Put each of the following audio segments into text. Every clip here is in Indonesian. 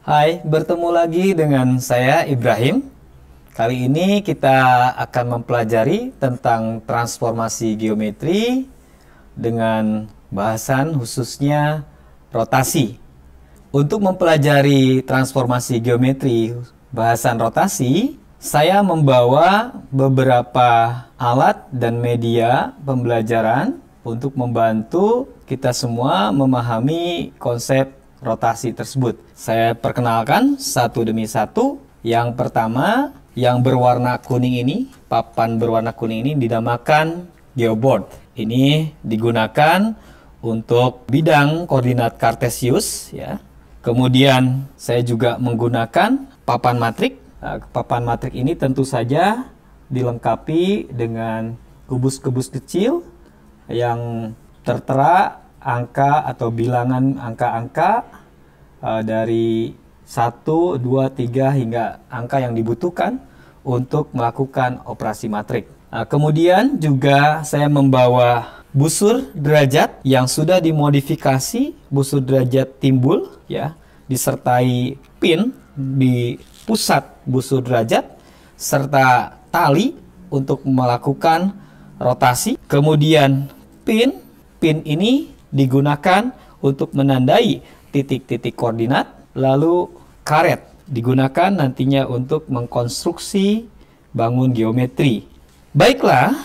Hai, bertemu lagi dengan saya Ibrahim. Kali ini kita akan mempelajari tentang transformasi geometri dengan bahasan khususnya rotasi. Untuk mempelajari transformasi geometri bahasan rotasi, saya membawa beberapa alat dan media pembelajaran untuk membantu kita semua memahami konsep rotasi tersebut. Saya perkenalkan satu demi satu. Yang pertama, yang berwarna kuning ini, papan berwarna kuning ini dinamakan geoboard. Ini digunakan untuk bidang koordinat kartesius, ya. Kemudian saya juga menggunakan papan matrik. Papan matrik ini tentu saja dilengkapi dengan kubus-kubus kecil yang tertera angka atau bilangan angka-angka dari 1, 2, 3 hingga angka yang dibutuhkan untuk melakukan operasi matrik. Kemudian juga saya membawa busur derajat yang sudah dimodifikasi, busur derajat timbul, ya, disertai pin di pusat busur derajat serta tali untuk melakukan rotasi. Kemudian pin ini digunakan untuk menandai titik-titik koordinat, lalu karet digunakan nantinya untuk mengkonstruksi bangun geometri. Baiklah,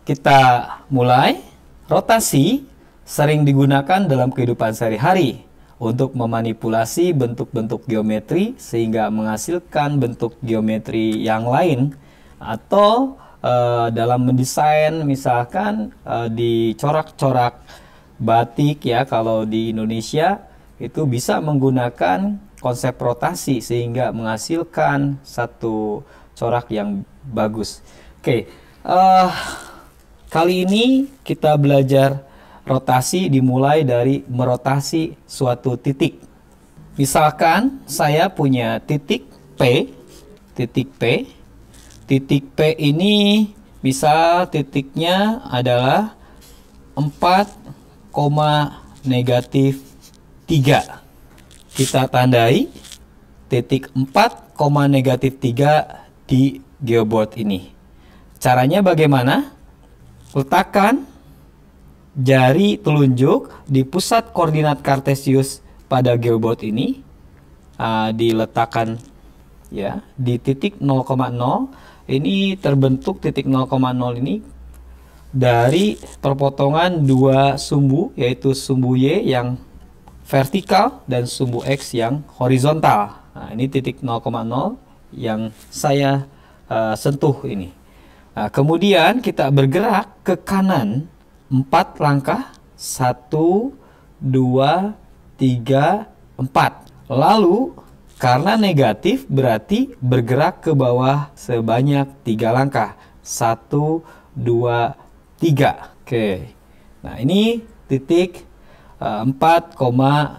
kita mulai. Rotasi sering digunakan dalam kehidupan sehari-hari untuk memanipulasi bentuk-bentuk geometri sehingga menghasilkan bentuk geometri yang lain, atau dalam mendesain misalkan di corak-corak batik, ya, kalau di Indonesia itu bisa menggunakan konsep rotasi sehingga menghasilkan satu corak yang bagus. Oke, kali ini kita belajar rotasi dimulai dari merotasi suatu titik. Misalkan saya punya titik P. Titik P ini misal titiknya adalah 4, negatif 3. Kita tandai titik 4, negatif 3 di geoboard ini. Caranya bagaimana? Letakkan jari telunjuk di pusat koordinat kartesius pada geoboard ini. Diletakkan, ya, di titik 0,0. Ini terbentuk titik 0,0 ini dari perpotongan dua sumbu, yaitu sumbu Y yang vertikal dan sumbu X yang horizontal. Nah, ini titik 0,0 yang saya sentuh ini. Nah, kemudian kita bergerak ke kanan 4 langkah. 1, 2, 3, 4. Lalu karena negatif berarti bergerak ke bawah sebanyak 3 langkah. 1, 2, 3. Oke. Nah, ini titik 4,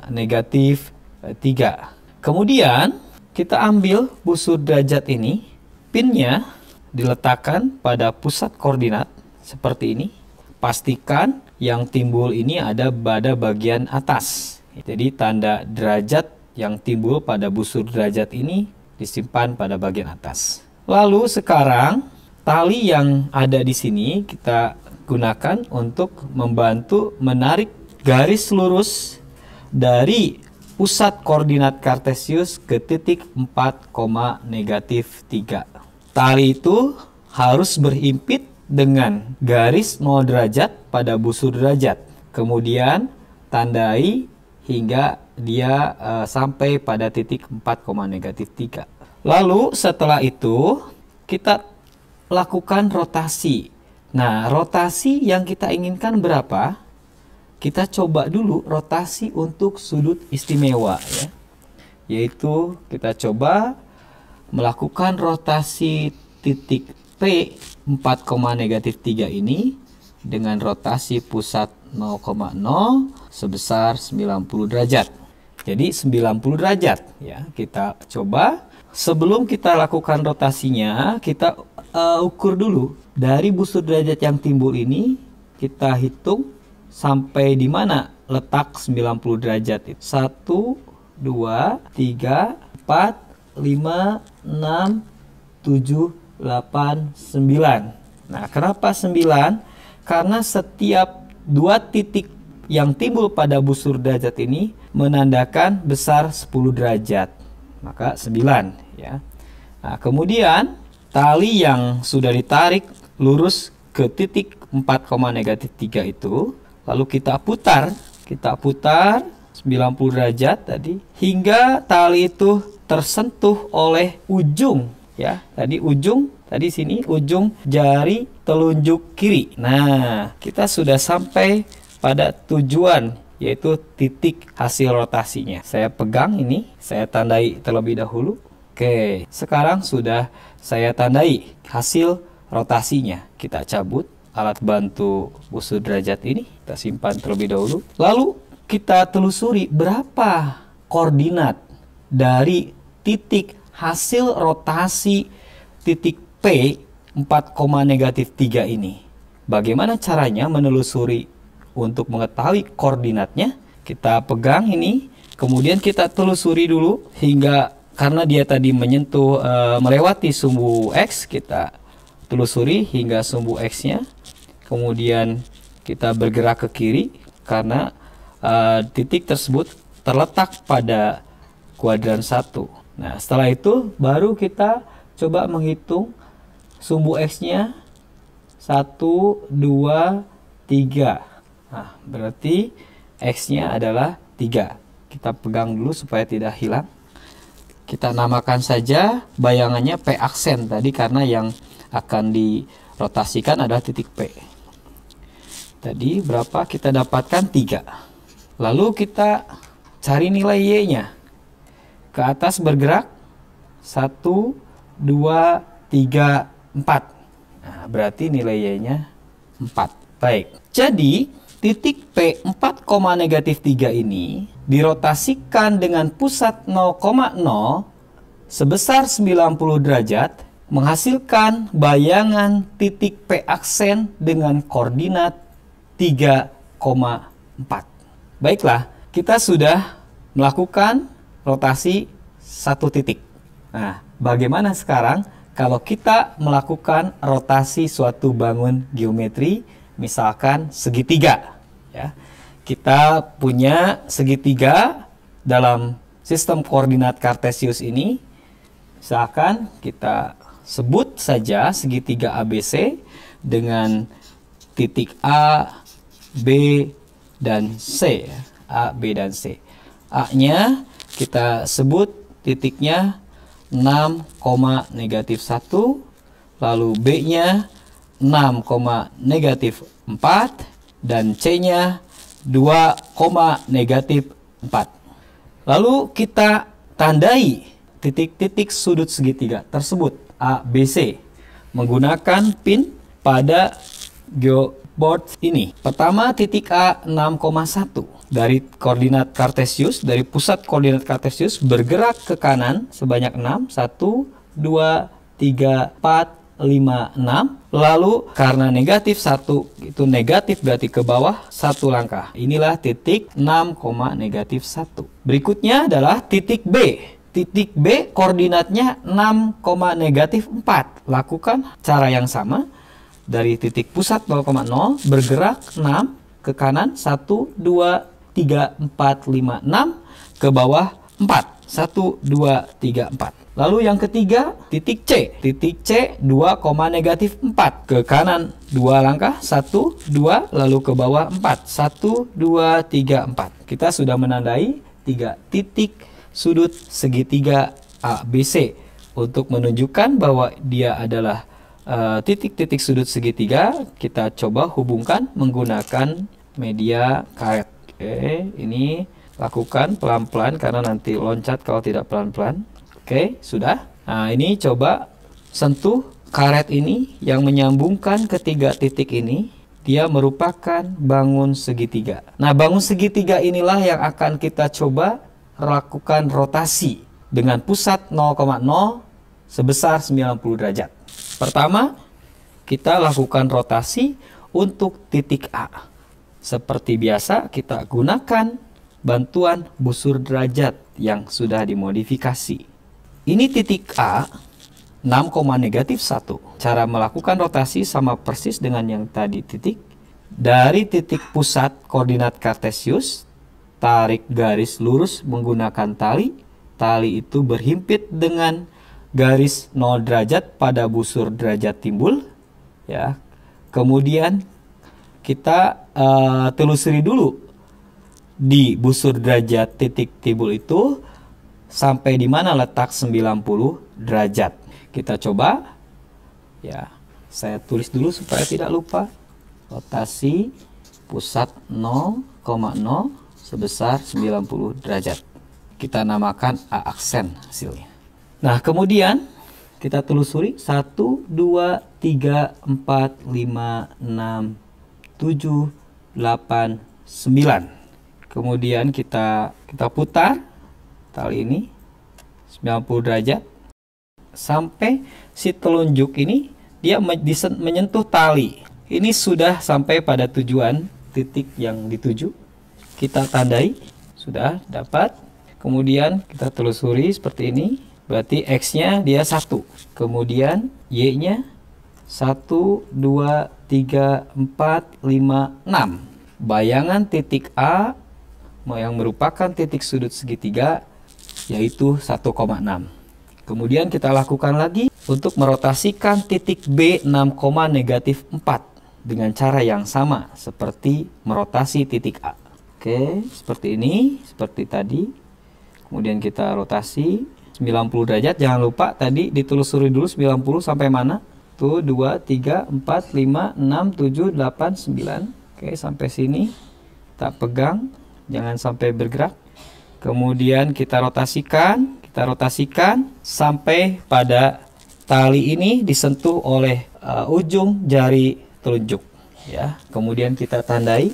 negatif 3. Kemudian kita ambil busur derajat ini. Pinnya diletakkan pada pusat koordinat seperti ini. Pastikan yang timbul ini ada pada bagian atas. Jadi tanda derajat yang timbul pada busur derajat ini disimpan pada bagian atas. Lalu sekarang tali yang ada di sini kita gunakan untuk membantu menarik garis lurus dari pusat koordinat kartesius ke titik 4, negatif 3. Tali itu harus berhimpit dengan garis 0 derajat pada busur derajat. Kemudian tandai hingga dia sampai pada titik 4, negatif 3. Lalu setelah itu kita lakukan rotasi. Nah, rotasi yang kita inginkan berapa? Kita coba dulu rotasi untuk sudut istimewa, ya. Yaitu kita coba melakukan rotasi titik P 4, negatif 3 ini dengan rotasi pusat 0,0 sebesar 90 derajat. Jadi 90 derajat, ya. Kita coba. Sebelum kita lakukan rotasinya, kita ukur dulu dari busur derajat yang timbul ini. Kita hitung sampai di mana letak 90 derajat itu. 1, 2, 3, 4, 5, 6, 7, 8, 9. Nah, kenapa 9? Karena setiap dua titik yang timbul pada busur derajat ini menandakan besar 10 derajat. Maka 9 ya. Nah, kemudian tali yang sudah ditarik lurus ke titik 4,-3 itu, lalu kita putar 90 derajat tadi hingga tali itu tersentuh oleh ujung ya. Tadi sini ujung jari telunjuk kiri. Nah, kita sudah sampai pada tujuan, yaitu titik hasil rotasinya. Saya pegang ini, saya tandai terlebih dahulu. Oke, sekarang sudah saya tandai hasil rotasinya. Kita cabut alat bantu busur derajat ini, kita simpan terlebih dahulu. Lalu kita telusuri berapa koordinat dari titik hasil rotasi titik P 4,-3 ini. Bagaimana caranya menelusuri untuk mengetahui koordinatnya? Kita pegang ini, kemudian kita telusuri dulu hingga, karena dia tadi menyentuh melewati sumbu X, kita telusuri hingga sumbu X-nya. Kemudian kita bergerak ke kiri karena titik tersebut terletak pada kuadran 1. Nah, setelah itu baru kita coba menghitung sumbu X-nya 1, 2, 3. Nah, berarti X-nya adalah 3. Kita pegang dulu supaya tidak hilang. Kita namakan saja bayangannya P aksen tadi, karena yang akan dirotasikan adalah titik P. Tadi berapa kita dapatkan? 3. Lalu kita cari nilai Y-nya. Ke atas bergerak 1, 2, 3, 4. Nah, berarti nilai Y-nya 4. Baik. Jadi titik P 4,-3 ini dirotasikan dengan pusat 0,0 sebesar 90 derajat, menghasilkan bayangan titik P aksen dengan koordinat 3,4. Baiklah, kita sudah melakukan rotasi satu titik. Nah, bagaimana sekarang kalau kita melakukan rotasi suatu bangun geometri, misalkan segitiga ya. Kita punya segitiga dalam sistem koordinat Kartesius ini. Misalkan kita sebut saja segitiga ABC dengan titik A, B, dan C ya. A, B, dan C. A-nya kita sebut titiknya 6,-1, lalu B-nya 6,-4, dan C-nya 2,-4. Lalu kita tandai titik-titik sudut segitiga tersebut A, B, C menggunakan pin pada geoboard ini. Pertama, titik A 6,1. Dari koordinat Kartesius, dari pusat koordinat Kartesius bergerak ke kanan sebanyak 6. 1, 2, 3, 4, 5, 6. Lalu karena negatif 1 itu negatif, berarti ke bawah 1 langkah. Inilah titik 6,-1. Berikutnya adalah titik B. Titik B koordinatnya 6,-4. Lakukan cara yang sama. Dari titik pusat 0,0 bergerak 6 ke kanan 1, 2, 3, 4, 5, 6, ke bawah 4. 1, 2, 3, 4. Lalu yang ketiga, titik C. Titik C 2,-4. Ke kanan 2 langkah, 1, 2, lalu ke bawah 4. 1, 2, 3, 4. Kita sudah menandai 3 titik sudut segitiga ABC untuk menunjukkan bahwa dia adalah titik-titik sudut segitiga. Kita coba hubungkan menggunakan media karet. Oke, ini lakukan pelan-pelan karena nanti loncat kalau tidak pelan-pelan. Oke, sudah. Nah, ini coba sentuh karet ini yang menyambungkan ketiga titik ini. Dia merupakan bangun segitiga. Nah, bangun segitiga inilah yang akan kita coba lakukan rotasi dengan pusat 0,0 sebesar 90 derajat. Pertama, kita lakukan rotasi untuk titik A. Seperti biasa, kita gunakan bantuan busur derajat yang sudah dimodifikasi. Ini titik A, 6, -1. Cara melakukan rotasi sama persis dengan yang tadi titik. Dari titik pusat koordinat kartesius, tarik garis lurus menggunakan tali. Tali itu berhimpit dengan garis 0 derajat pada busur derajat timbul. Ya. Kemudian kita telusuri dulu di busur derajat titik timbul itu sampai di mana letak 90 derajat. Kita coba. Ya, saya tulis dulu supaya tidak lupa. Rotasi pusat 0,0 sebesar 90 derajat. Kita namakan A aksen hasilnya. Nah, kemudian kita telusuri 1, 2, 3, 4, 5, 6, 7, 8, 9. Kemudian kita putar tali ini 90 derajat sampai si telunjuk ini dia menyentuh tali. Ini sudah sampai pada tujuan titik yang dituju. Kita tandai, sudah dapat. Kemudian kita telusuri seperti ini. Berarti X-nya dia 1. Kemudian Y-nya 1, 2, 3, 4, 5, 6. Bayangan titik A yang merupakan titik sudut segitiga yaitu 1,6. Kemudian kita lakukan lagi untuk merotasikan titik B 6,-4 dengan cara yang sama seperti merotasi titik A. Oke, seperti ini, seperti tadi. Kemudian kita rotasi 90 derajat. Jangan lupa tadi ditelusuri dulu 90 sampai mana? Tuh 2, 3, 4, 5, 6, 7, 8, 9. Oke, sampai sini. Kita pegang, jangan sampai bergerak. Kemudian kita rotasikan sampai pada tali ini disentuh oleh ujung jari telunjuk. Ya, kemudian kita tandai.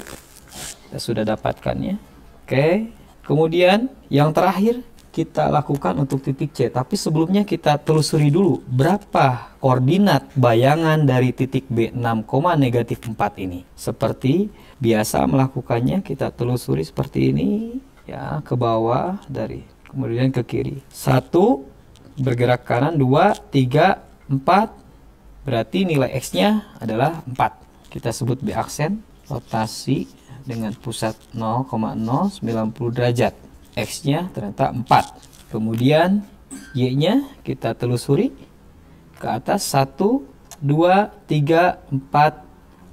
Kita sudah dapatkannya. Oke. Kemudian yang terakhir kita lakukan untuk titik C. Tapi sebelumnya kita telusuri dulu berapa koordinat bayangan dari titik B 6,-4 ini. Seperti biasa melakukannya, kita telusuri seperti ini. Ya, ke bawah dari kemudian ke kiri. 1 bergerak kanan, 2, 3, 4. Berarti nilai X-nya adalah 4. Kita sebut B aksen, rotasi dengan pusat 0,090 derajat. X-nya ternyata 4. Kemudian Y-nya kita telusuri ke atas 1, 2, 3, 4,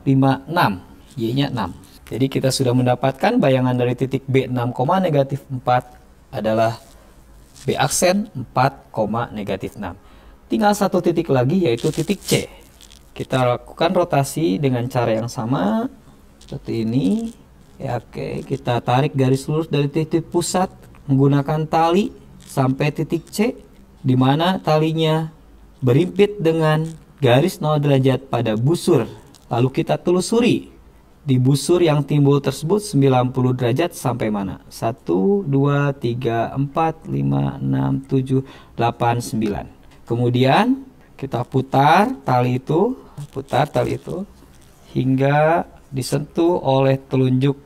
5, 6. Y-nya 6. Jadi kita sudah mendapatkan bayangan dari titik B 6,-4 adalah B aksen 4,-6. Tinggal satu titik lagi yaitu titik C. Kita lakukan rotasi dengan cara yang sama seperti ini. Ya, oke, kita tarik garis lurus dari titik pusat menggunakan tali sampai titik C, di mana talinya berhimpit dengan garis 0 derajat pada busur. Lalu kita telusuri di busur yang timbul tersebut 90 derajat sampai mana? 1, 2, 3, 4, 5, 6, 7, 8, 9. Kemudian kita putar tali itu hingga disentuh oleh telunjuk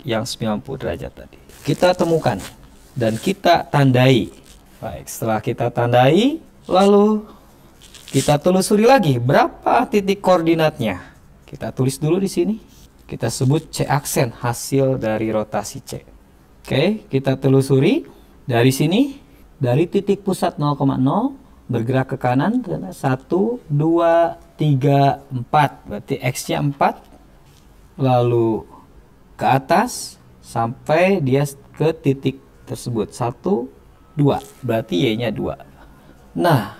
yang 90 derajat tadi. Kita temukan dan kita tandai. Baik, setelah kita tandai, lalu kita telusuri lagi berapa titik koordinatnya. Kita tulis dulu di sini. Kita sebut C aksen, hasil dari rotasi C. Oke, kita telusuri dari sini, dari titik pusat 0,0 bergerak ke kanan 1, 2, 3, 4. Berarti X-nya 4. Lalu ke atas sampai dia ke titik tersebut 1, 2. Berarti Y-nya 2. Nah,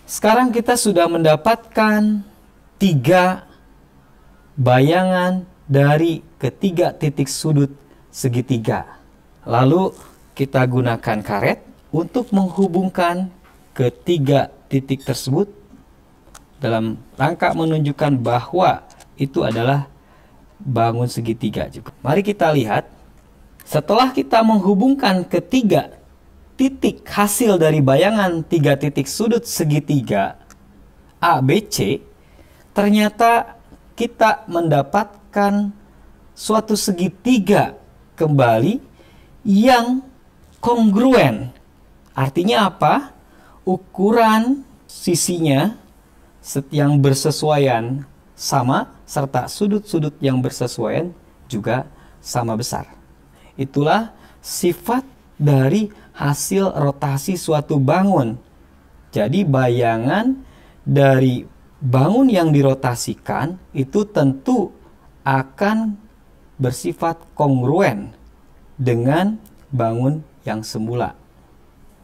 sekarang kita sudah mendapatkan 3 bayangan dari ketiga titik sudut segitiga. Lalu kita gunakan karet untuk menghubungkan ketiga titik tersebut dalam rangka menunjukkan bahwa itu adalah bangun segitiga juga. Mari kita lihat, setelah kita menghubungkan ketiga titik hasil dari bayangan 3 titik sudut segitiga A, B, C, ternyata kita mendapatkan suatu segitiga kembali yang kongruen. Artinya apa? Ukuran sisinya yang bersesuaian sama, serta sudut-sudut yang bersesuaian juga sama besar. Itulah sifat dari hasil rotasi suatu bangun. Jadi bayangan dari bangun yang dirotasikan itu tentu akan bersifat kongruen dengan bangun yang semula.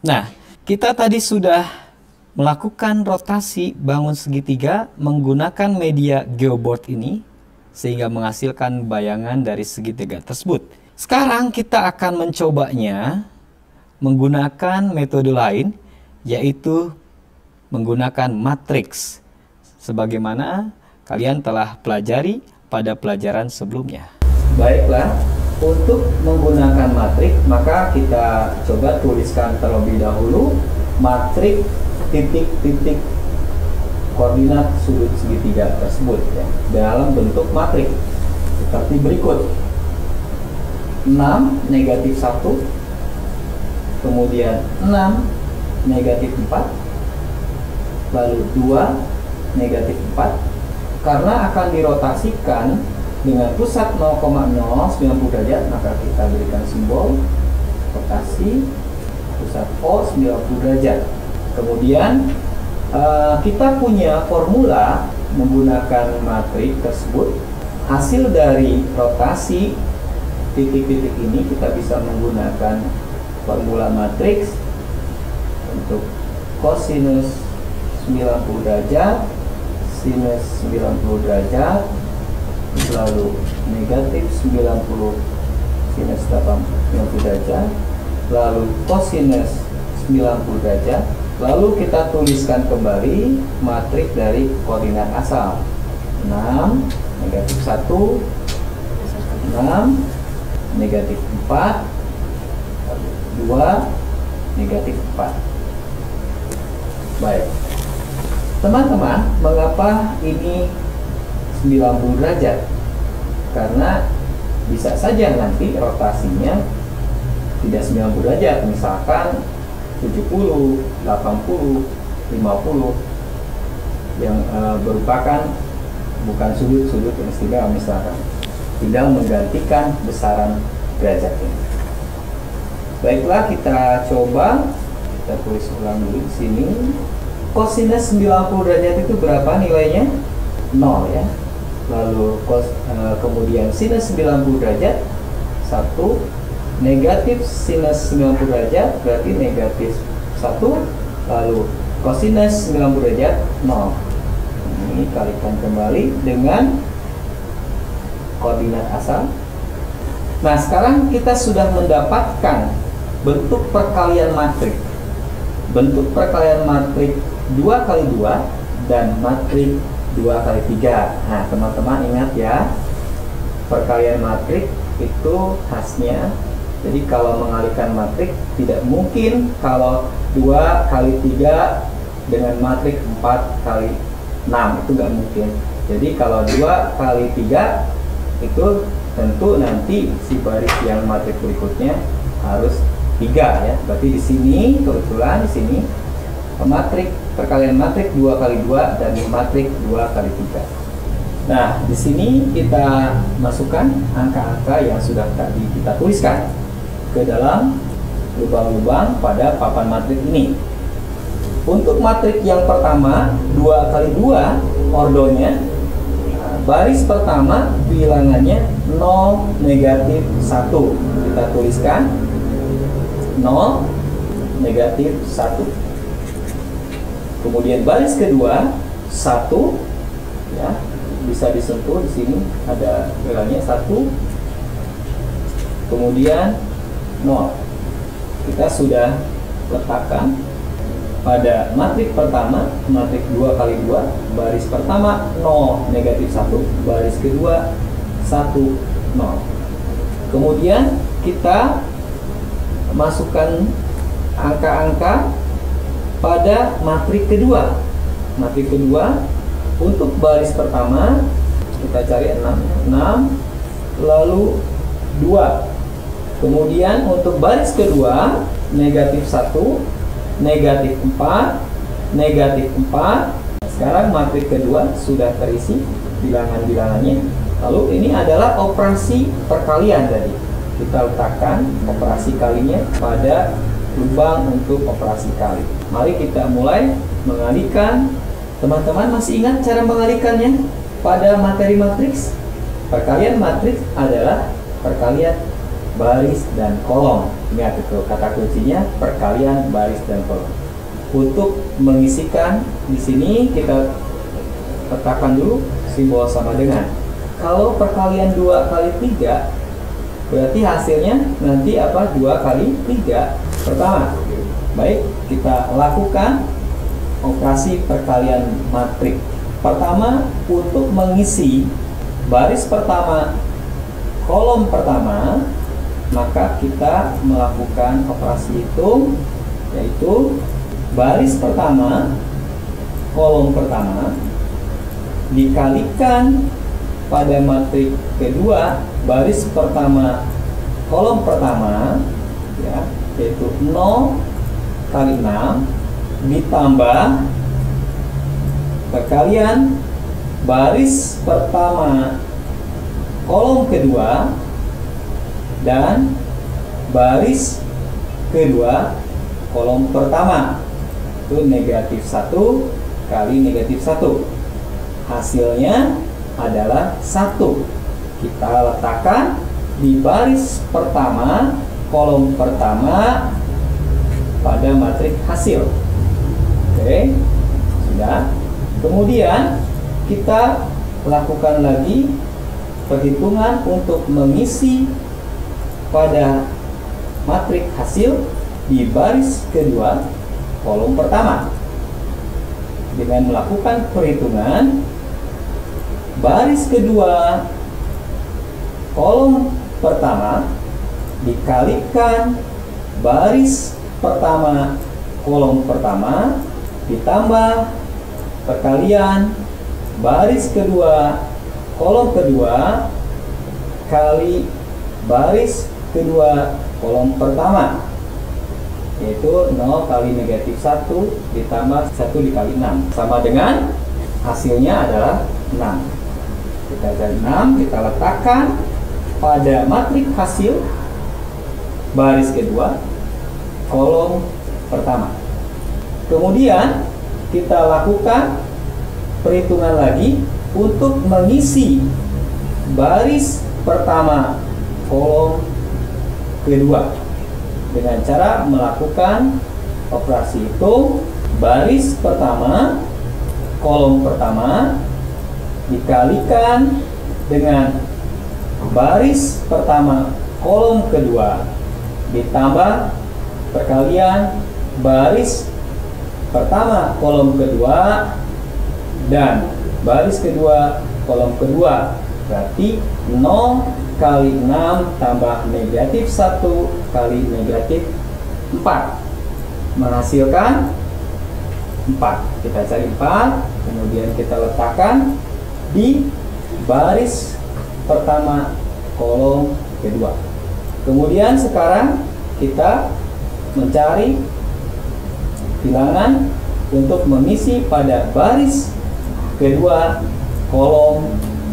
Nah, kita tadi sudah melakukan rotasi bangun segitiga menggunakan media geoboard ini sehingga menghasilkan bayangan dari segitiga tersebut. Sekarang kita akan mencobanya menggunakan metode lain, yaitu menggunakan matriks sebagaimana kalian telah pelajari pada pelajaran sebelumnya. Baiklah, untuk menggunakan matriks maka kita coba tuliskan terlebih dahulu matriks titik-titik koordinat sudut segitiga tersebut ya, dalam bentuk matriks seperti berikut. 6 negatif 1, kemudian 6 negatif 4, lalu 2 negatif 4. Karena akan dirotasikan dengan pusat 0,090 derajat, maka kita berikan simbol rotasi pusat O 90 derajat. Kemudian kita punya formula menggunakan matriks tersebut. Hasil dari rotasi titik-titik ini kita bisa menggunakan formula matriks untuk kosinus 90 derajat, sinus 90 derajat, lalu negatif 90 sinus 90 derajat, lalu kosinus 90 derajat. Lalu kita tuliskan kembali matriks dari koordinat asal. 6 negatif 1, 6 negatif 4, 2 negatif 4. Baik, teman-teman, mengapa ini 90 derajat? Karena bisa saja nanti rotasinya tidak 90 derajat, misalkan 70, 80, 50 yang merupakan bukan sudut-sudut yang istimewa, misalkan tinggal menggantikan besaran derajat ini. Baiklah, kita coba, kita tulis ulang dulu di sini. Kosinus 90 derajat itu berapa nilainya? 0 ya. Lalu kemudian sinus 90 derajat 1, negatif sinus 90 derajat berarti negatif 1, lalu kosinus 90 derajat 0. Ini kalikan kembali dengan koordinat asal. Nah, sekarang kita sudah mendapatkan bentuk perkalian matriks. Bentuk perkalian matriks 2 kali 2 dan matriks 2 kali 3. Nah, teman-teman ingat ya, perkalian matriks itu khasnya, jadi kalau mengalihkan matriks tidak mungkin kalau 2 kali 3 dengan matriks 4 kali 6, itu nggak mungkin. Jadi kalau 2 kali 3 itu tentu nanti si baris yang matriks berikutnya harus 3 ya. Berarti di sini kebetulan di sini matriks perkalian matriks 2 kali 2 dan matriks 2 kali 3. Nah, di sini kita masukkan angka-angka yang sudah tadi kita tuliskan ke dalam lubang-lubang pada papan matriks ini. Untuk matriks yang pertama 2 kali 2 ordonya, baris pertama bilangannya 0 negatif 1. Kita tuliskan 0 negatif 1. Kemudian baris kedua 1 ya, bisa disentuh di sini ada bilangnya 1. Kemudian 0. Kita sudah letakkan pada matriks pertama, matriks 2 kali 2, baris pertama 0 negatif 1, baris kedua 1 0. Kemudian kita masukkan angka-angka pada matriks kedua. Matriks kedua untuk baris pertama kita cari 6, lalu 2 Kemudian untuk baris kedua, negatif 1, negatif 4, negatif 4. Sekarang matrik kedua sudah terisi bilangan-bilangannya. Lalu ini adalah operasi perkalian tadi. Kita letakkan operasi kalinya pada lubang untuk operasi kali. Mari kita mulai mengalihkan. Teman-teman masih ingat cara mengalihkannya pada materi matriks? Perkalian matriks adalah perkalian baris dan kolom. Ingat itu kata kuncinya, perkalian baris dan kolom. Untuk mengisikan di sini kita letakkan dulu simbol sama dengan. Kalau perkalian 2 kali 3 berarti hasilnya nanti apa? 2 kali 3. Pertama, baik, kita lakukan operasi perkalian matrik. Pertama, untuk mengisi baris pertama, kolom pertama, maka kita melakukan operasi hitung, yaitu baris pertama, kolom pertama dikalikan pada matrik kedua, baris pertama, kolom pertama, ya, yaitu 0 kali 6 ditambah perkalian baris pertama, kolom kedua, dan baris kedua, kolom pertama. Itu negatif 1 kali negatif 1. Hasilnya adalah 1. Kita letakkan di baris pertama, kolom pertama pada matrik hasil. Oke, sudah. Kemudian kita lakukan lagi perhitungan untuk mengisi pada matrik hasil di baris kedua, kolom pertama, dengan melakukan perhitungan baris kedua, kolom pertama dikalikan baris pertama, kolom pertama ditambah perkalian baris kedua, kolom kedua kali baris kedua, kolom pertama, yaitu 0 kali negatif 1 ditambah 1 dikali 6 sama dengan hasilnya adalah 6. Kita cari 6, kita letakkan pada matrik hasil baris kedua, kolom pertama. Kemudian kita lakukan perhitungan lagi untuk mengisi baris pertama, kolom kedua dengan cara melakukan operasi hitung baris pertama, kolom pertama dikalikan dengan baris pertama, kolom kedua ditambah perkalian baris pertama, kolom kedua dan baris kedua, kolom kedua. Berarti 0 kali 6 tambah negatif 1 kali negatif 4 menghasilkan 4. Kita cari 4, kemudian kita letakkan di baris pertama, kolom kedua. Kemudian sekarang kita mencari bilangan untuk mengisi pada baris kedua, kolom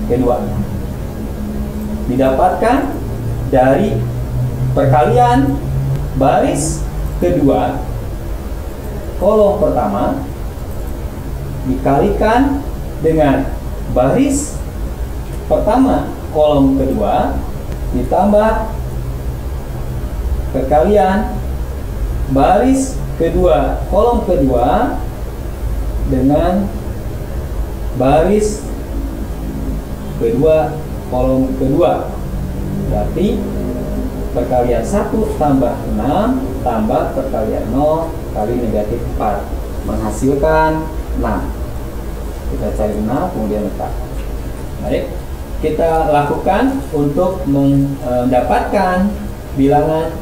kedua. Didapatkan dari perkalian baris kedua, kolom pertama dikalikan dengan baris pertama, kolom kedua ditambah perkalian baris kedua, kolom kedua dengan baris kedua, kolom kedua. Berarti perkalian 1 tambah 6 tambah perkalian 0 kali negatif 4 menghasilkan 6. Kita cari 6, kemudian letak. Baik, kita lakukan untuk mendapatkan bilangan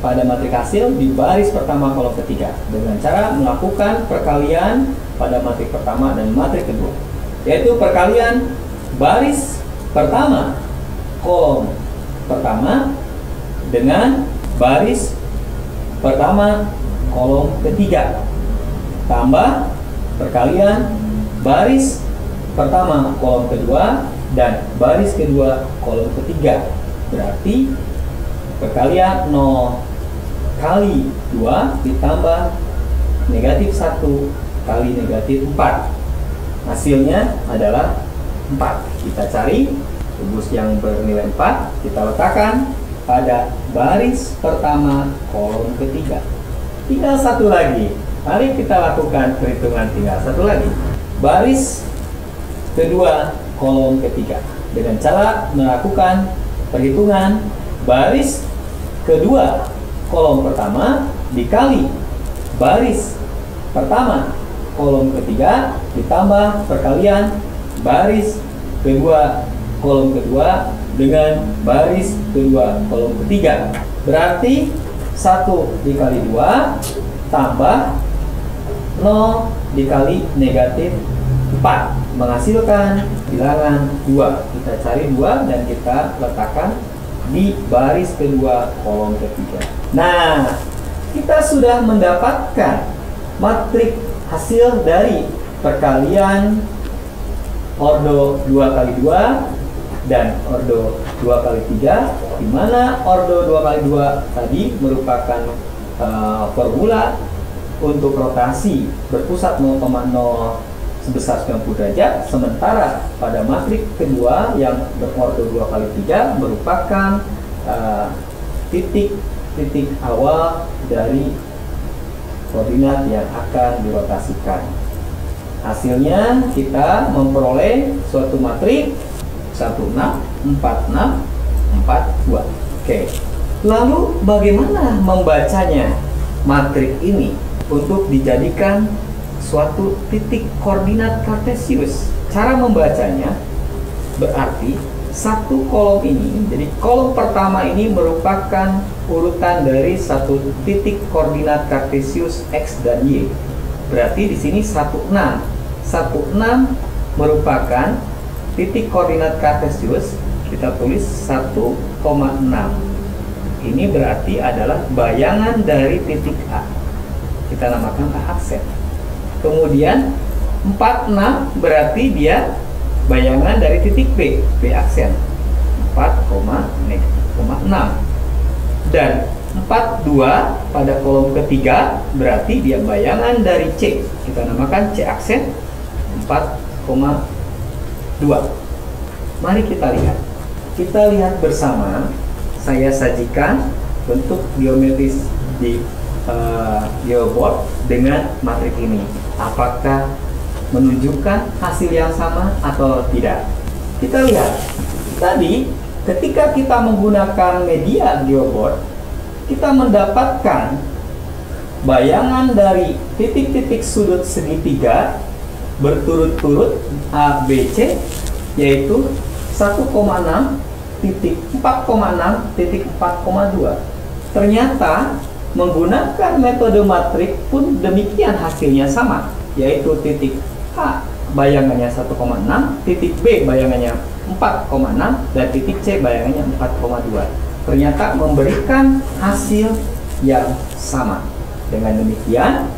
pada matrik hasil di baris pertama, kolom ketiga dengan cara melakukan perkalian pada matrik pertama dan matrik kedua, yaitu perkalian baris pertama, kolom pertama dengan baris pertama kolom ketiga tambah perkalian baris pertama kolom kedua dan baris kedua kolom ketiga. Berarti perkalian 0 kali 2 ditambah negatif 1 kali negatif 4. Hasilnya adalah 4. Kita cari rumus yang bernilai 4, kita letakkan pada baris pertama kolom ketiga. Tinggal satu lagi. Mari kita lakukan perhitungan tinggal satu lagi. Baris kedua kolom ketiga. Dengan cara melakukan perhitungan baris kedua kolom pertama dikali baris pertama kolom ketiga ditambah perkalian baris kedua kolom kedua dengan baris kedua kolom ketiga. Berarti 1 dikali 2 tambah 0 dikali negatif 4 menghasilkan bilangan 2. Kita cari 2 dan kita letakkan di baris kedua kolom ketiga. Nah, kita sudah mendapatkan matriks hasil dari perkalian ordo 2 kali 2 dan ordo 2 kali 3, di mana ordo 2 kali 2 tadi merupakan formula untuk rotasi berpusat 0,0 sebesar 90 derajat, sementara pada matriks kedua yang berordo 2 kali 3 merupakan titik awal dari koordinat yang akan dirotasikan. Hasilnya kita memperoleh suatu matriks 16, 46, 42. Oke. Lalu bagaimana membacanya matriks ini untuk dijadikan suatu titik koordinat kartesius? Cara membacanya berarti satu kolom ini, jadi kolom pertama ini merupakan urutan dari satu titik koordinat kartesius x dan y. Berarti di sini 16. 16 merupakan titik koordinat kartesius, kita tulis 1,6. Ini berarti adalah bayangan dari titik A. Kita namakan A aksen. Kemudian 46 berarti dia bayangan dari titik B, B aksen. 4,6. Dan 42 pada kolom ketiga berarti dia bayangan dari C. Kita namakan C aksen 4,2. Mari kita lihat. Kita lihat bersama. Saya sajikan bentuk geometris di geoboard dengan matriks ini. Apakah menunjukkan hasil yang sama atau tidak? Kita lihat. Tadi ketika kita menggunakan media geoboard, kita mendapatkan bayangan dari titik-titik sudut segitiga berturut-turut A, B, C, yaitu 1,6 titik 4,6 titik 4,2. Ternyata menggunakan metode matriks pun demikian hasilnya sama, yaitu titik A bayangannya 1,6, titik B bayangannya 4,6 dan titik C bayangannya 4,2. Ternyata memberikan hasil yang sama. Dengan demikian,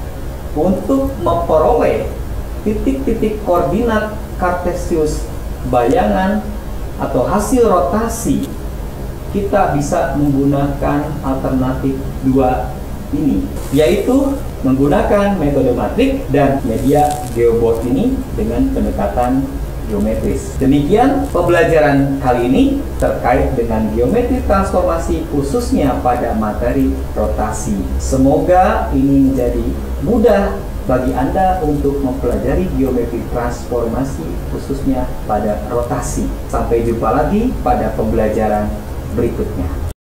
untuk memperoleh titik-titik koordinat kartesius bayangan atau hasil rotasi, kita bisa menggunakan alternatif 2 ini, yaitu menggunakan metode matriks dan media geoboard ini dengan pendekatan geometris. Demikian pembelajaran kali ini terkait dengan geometri transformasi, khususnya pada materi rotasi. Semoga ini menjadi mudah bagi Anda untuk mempelajari geometri transformasi, khususnya pada rotasi. Sampai jumpa lagi pada pembelajaran berikutnya.